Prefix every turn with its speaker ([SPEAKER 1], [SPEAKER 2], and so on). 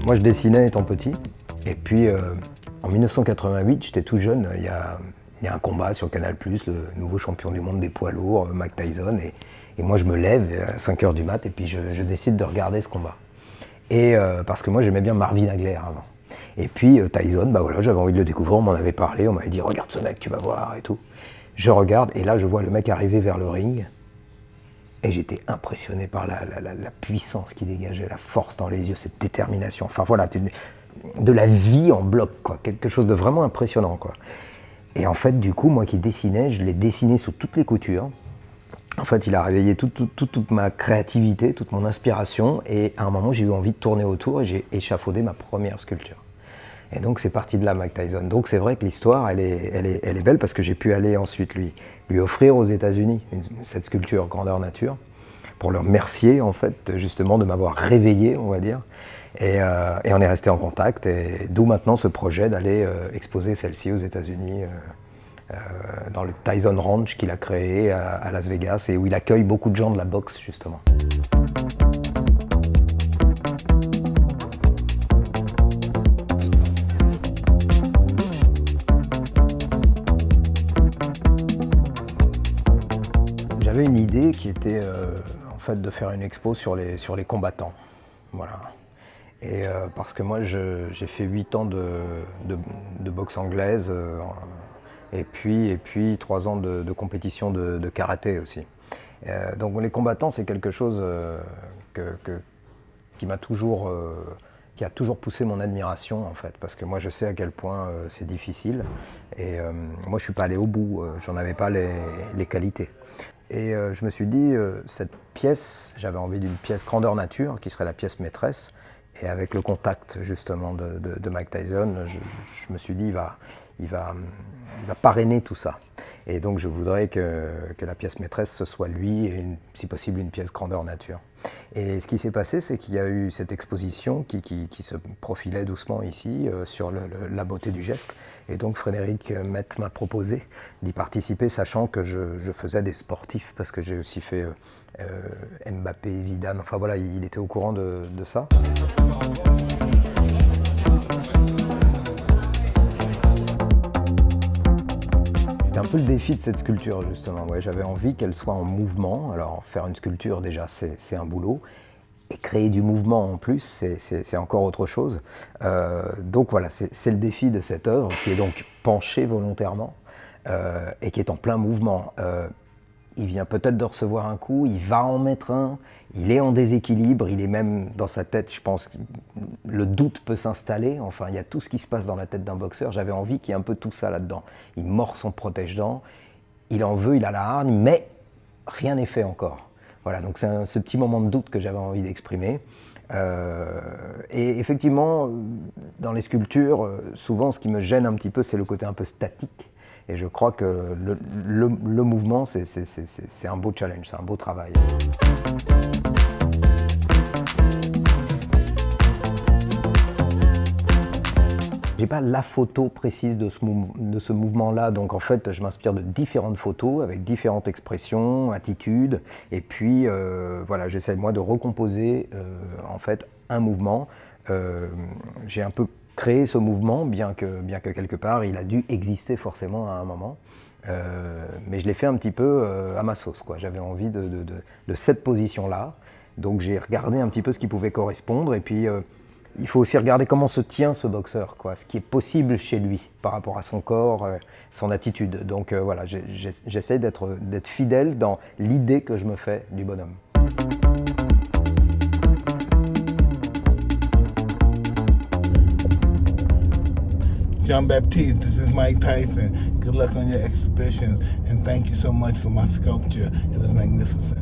[SPEAKER 1] Moi, je dessinais étant petit. Et puis, en 1988, j'étais tout jeune, il y a un combat sur Canal+, le nouveau champion du monde des poids lourds, Mike Tyson. Et moi, je me lève à 5h du mat et puis je décide de regarder ce combat. Et parce que moi, j'aimais bien Marvin Hagler avant. Et puis, Tyson, bah voilà, j'avais envie de le découvrir, on m'en avait parlé, on m'avait dit « Regarde ce mec, tu vas voir » et tout. Je regarde et là, je vois le mec arriver vers le ring. Et j'étais impressionné par la puissance qu'il dégageait, la force dans les yeux, cette détermination. Enfin voilà, de la vie en bloc, quoi. Quelque chose de vraiment impressionnant, quoi. Et en fait, du coup, moi qui dessinais, je l'ai dessiné sous toutes les coutures. En fait, il a réveillé toute ma créativité, toute mon inspiration. Et à un moment, j'ai eu envie de tourner autour et j'ai échafaudé ma première sculpture. Et donc, c'est parti de là, Mike Tyson. Donc, c'est vrai que l'histoire, elle est belle parce que j'ai pu aller ensuite lui offrir aux États-Unis cette sculpture grandeur nature pour le remercier, en fait, justement, de m'avoir réveillé, on va dire. Et on est resté en contact. Et d'où maintenant ce projet d'aller exposer celle-ci aux États-Unis dans le Tyson Ranch qu'il a créé à Las Vegas et où il accueille beaucoup de gens de la boxe, justement. J'avais une idée qui était en fait de faire une expo sur les combattants. Voilà. Et parce que moi j'ai fait 8 ans de boxe anglaise et puis 3 ans de compétition de karaté aussi. Donc les combattants, c'est quelque chose qui m'a toujours qui a toujours poussé mon admiration en fait, parce que moi je sais à quel point c'est difficile et moi je suis pas allé au bout, j'en avais pas les qualités. Et je me suis dit, cette pièce, j'avais envie d'une pièce grandeur nature, qui serait la pièce maîtresse. Et avec le contact justement de Mike Tyson, je me suis dit, il va parrainer tout ça. Et donc je voudrais que la pièce maîtresse, ce soit lui, et si possible une pièce grandeur nature. Et ce qui s'est passé, c'est qu'il y a eu cette exposition qui se profilait doucement ici, sur la beauté du geste. Et donc Frédéric Mett m'a proposé d'y participer, sachant que je faisais des sportifs, parce que j'ai aussi fait Mbappé, Zidane, enfin voilà, il était au courant de ça. C'était un peu le défi de cette sculpture justement, ouais, j'avais envie qu'elle soit en mouvement. Alors faire une sculpture déjà c'est un boulot, et créer du mouvement en plus c'est encore autre chose. Donc voilà, c'est le défi de cette œuvre qui est donc penchée volontairement et qui est en plein mouvement. Il vient peut-être de recevoir un coup, il va en mettre un, il est en déséquilibre, il est même dans sa tête, je pense que le doute peut s'installer, enfin il y a tout ce qui se passe dans la tête d'un boxeur, j'avais envie qu'il y ait un peu tout ça là-dedans. Il mord son protège-dents, il en veut, il a la hargne, mais rien n'est fait encore. Voilà, donc c'est ce petit moment de doute que j'avais envie d'exprimer. Et effectivement, dans les sculptures, souvent ce qui me gêne un petit peu, c'est le côté un peu statique. Et je crois que le mouvement, c'est un beau challenge, c'est un beau travail. J'ai pas la photo précise de ce mouvement-là, donc en fait, je m'inspire de différentes photos avec différentes expressions, attitudes, et puis voilà, j'essaie moi de recomposer en fait un mouvement. J'ai un peu créé ce mouvement, bien que quelque part il a dû exister forcément à un moment, mais je l'ai fait un petit peu à ma sauce, quoi. J'avais envie de cette position-là, donc j'ai regardé un petit peu ce qui pouvait correspondre, et puis il faut aussi regarder comment se tient ce boxeur, quoi, ce qui est possible chez lui par rapport à son corps, son attitude. Donc voilà, j'essaie d'être fidèle dans l'idée que je me fais du bonhomme.
[SPEAKER 2] Jean-Baptiste, this is Mike Tyson. Good luck on your exhibition, and thank you so much for my sculpture. It was magnificent.